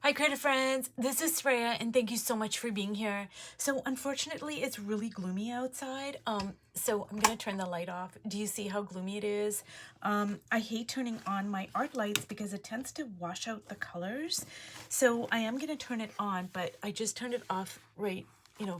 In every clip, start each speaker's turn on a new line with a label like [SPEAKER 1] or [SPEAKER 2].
[SPEAKER 1] Hi creative friends, this is Freya and thank you so much for being here. So unfortunately it's really gloomy outside, so I'm gonna turn the light off. Do you see how gloomy it is? I hate turning on my art lights because it tends to wash out the colors. So I am gonna turn it on, but I just turned it off right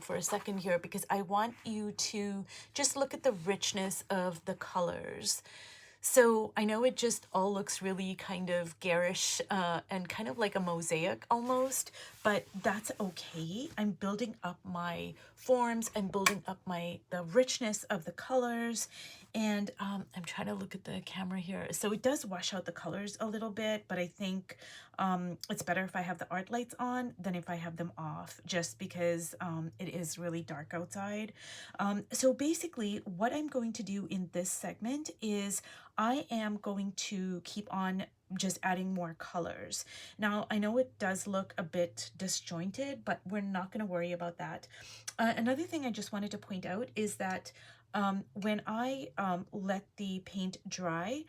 [SPEAKER 1] for a second here because I want you to just look at the richness of the colors. So I know it just all looks really kind of garish and kind of like a mosaic almost, but that's okay. I'm building up my forms, I'm building up the richness of the colors, and I'm trying to look at the camera here. So it does wash out the colors a little bit, but I think it's better if I have the art lights on than if I have them off, just because it is really dark outside. So basically what I'm going to do in this segment is I am going to keep on just adding more colors. Now, I know it does look a bit disjointed, but we're not going to worry about that. Another thing I just wanted to point out is that when I let the paint dry,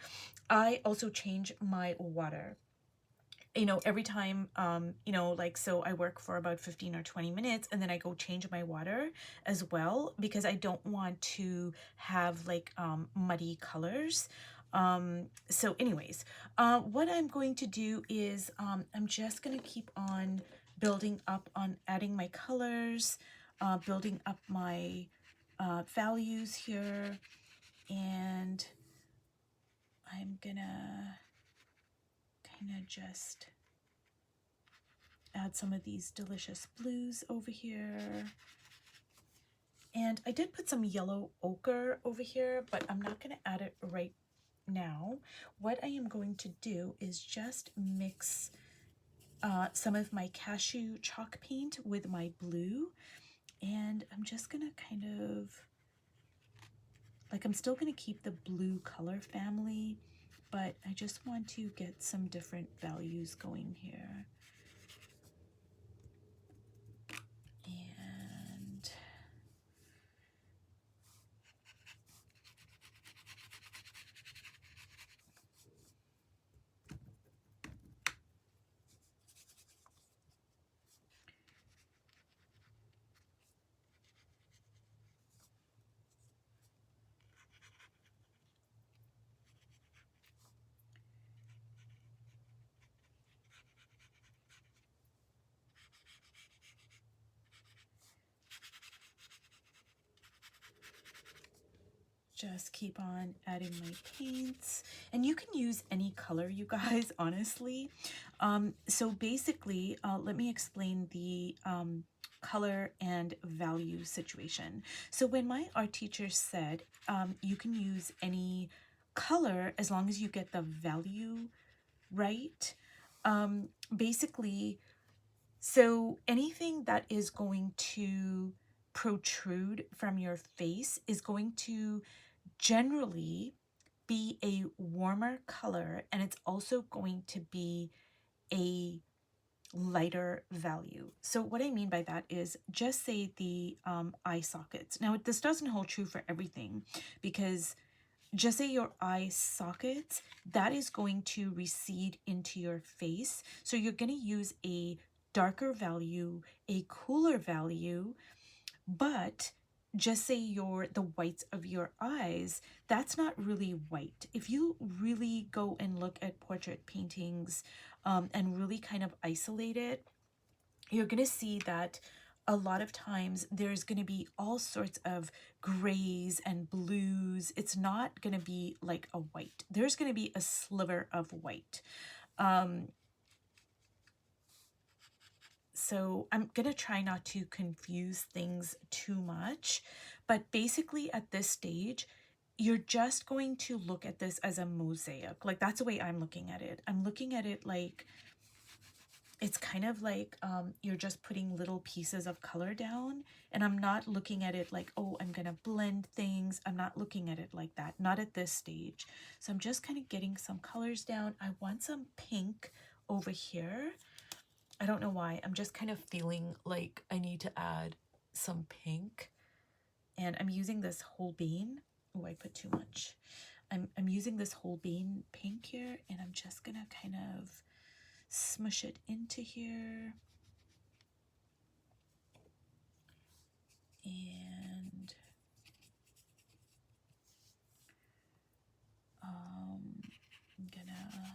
[SPEAKER 1] I also change my water. Every time, like, so I work for about 15 or 20 minutes and then I go change my water as well because I don't want to have like muddy colors. So anyways, what I'm going to do is I'm just going to keep on building up on adding my colors, building up my values here, and I'm gonna kind of just add some of these delicious blues over here. And I did put some yellow ochre over here, but I'm not going to add it right now. What I am going to do is just mix some of my cashew chalk paint with my blue. And I'm just going to kind of, like, I'm still going to keep the blue color family, but I just want to get some different values going here. And just keep on adding my paints, and you can use any color, you guys, honestly. So basically, let me explain the color and value situation. So when my art teacher said you can use any color as long as you get the value right, basically, so anything that is going to protrude from your face is going to generally be a warmer color, and it's also going to be a lighter value. So what I mean by that is, just say the eye sockets. Now this doesn't hold true for everything, because just say your eye sockets, that is going to recede into your face. So you're going to use a darker value, a cooler value, but just say the whites of your eyes, that's not really white. If you really go and look at portrait paintings and really kind of isolate it, you're going to see that a lot of times there's going to be all sorts of grays and blues. It's not going to be like a white. There's going to be a sliver of white. So I'm going to try not to confuse things too much, but basically at this stage, you're just going to look at this as a mosaic. Like, that's the way I'm looking at it. I'm looking at it like, it's kind of like you're just putting little pieces of color down, and I'm not looking at it like, oh, I'm going to blend things. I'm not looking at it like that, not at this stage. So I'm just kind of getting some colors down. I want some pink over here. I don't know why. I'm just kind of feeling like I need to add some pink. And I'm using this whole bean. Oh, I put too much. I'm using this whole bean pink here, and I'm just going to kind of smush it into here. And I'm gonna,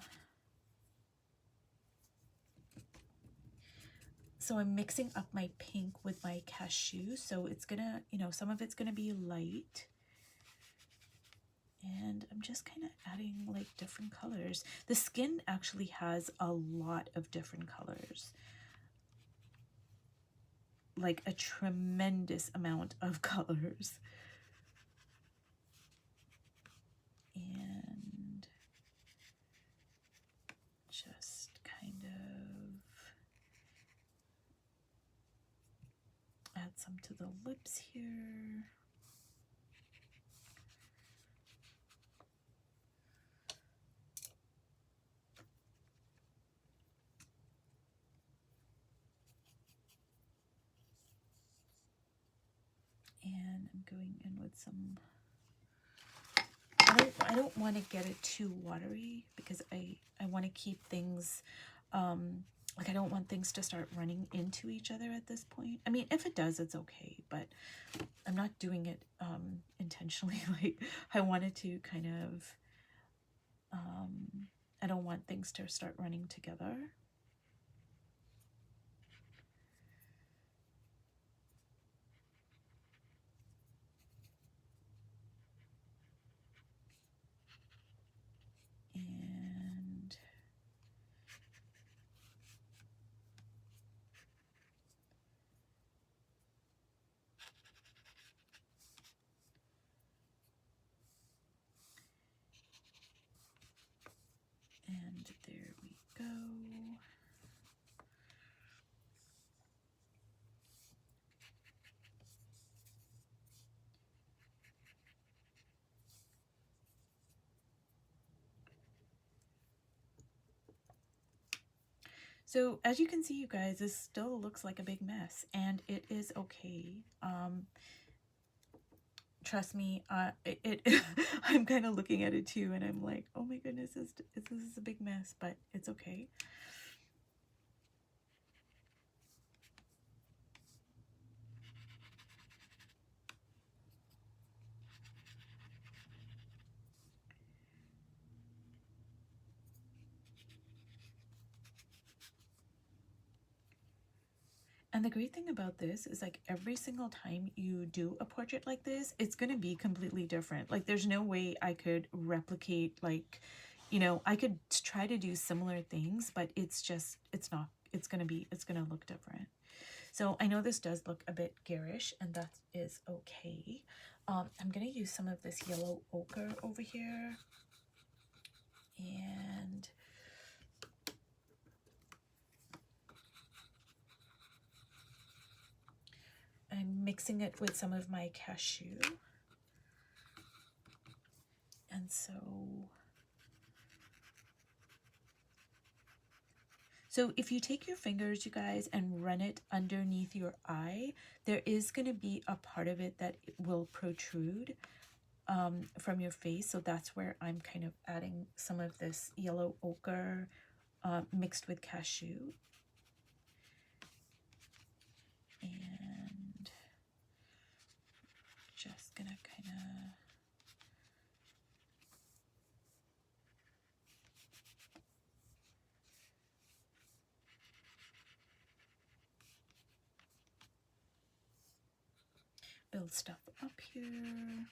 [SPEAKER 1] so I'm mixing up my pink with my cashew, so it's gonna, you know, some of it's gonna be light. And I'm just kind of adding like different colors. The skin actually has a lot of different colors, like a tremendous amount of colors. And just kind of add some to the lips here. And I'm going in with some, I don't want to get it too watery because I want to keep things, like I don't want things to start running into each other at this point. I mean, if it does, it's okay, but I'm not doing it intentionally. Like I wanted to kind of, I don't want things to start running together. And there we go. So as you can see, you guys, this still looks like a big mess, and it is okay. Trust me, I'm kind of looking at it too, and I'm like, oh my goodness, this is a big mess, but it's okay. And the great thing about this is like every single time you do a portrait like this, it's going to be completely different. Like there's no way I could replicate, like, you know, I could try to do similar things, but it's just, it's not, it's going to look different. So I know this does look a bit garish, and that is okay. I'm going to use some of this yellow ochre over here. And I'm mixing it with some of my cashew. And so if you take your fingers, you guys, and run it underneath your eye, there is going to be a part of it that will protrude from your face. So that's where I'm kind of adding some of this yellow ochre mixed with cashew. And just gonna kind of build stuff up here.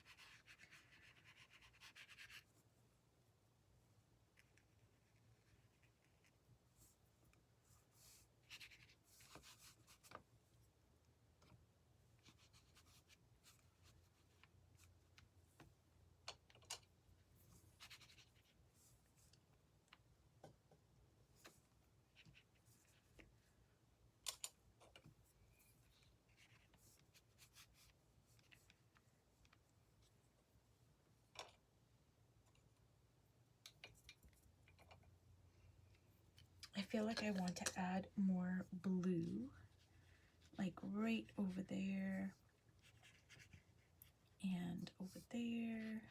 [SPEAKER 1] I feel like I want to add more blue, like right over there and over there.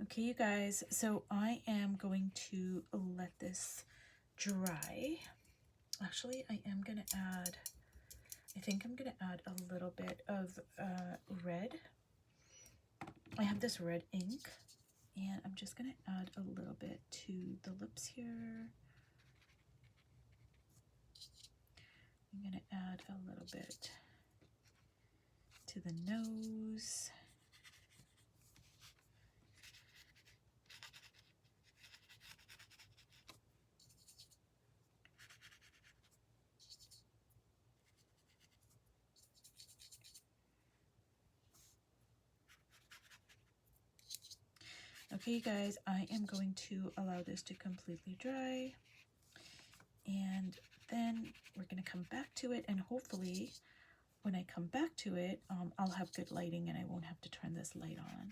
[SPEAKER 1] Okay, you guys, so I am going to let this dry. Actually, I think I'm gonna add a little bit of red. I have this red ink, and I'm just gonna add a little bit to the lips here. I'm gonna add a little bit to the nose. Okay, you guys, I am going to allow this to completely dry, and then we're going to come back to it, and hopefully when I come back to it, I'll have good lighting and I won't have to turn this light on.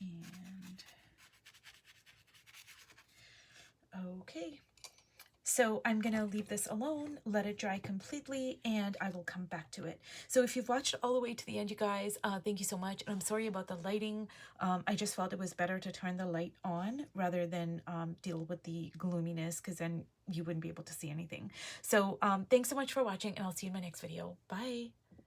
[SPEAKER 1] And okay, so I'm gonna leave this alone, let it dry completely, and I will come back to it. So if you've watched all the way to the end, you guys, thank you so much. And I'm sorry about the lighting. I just felt it was better to turn the light on rather than deal with the gloominess, because then you wouldn't be able to see anything. So thanks so much for watching, and I'll see you in my next video. Bye.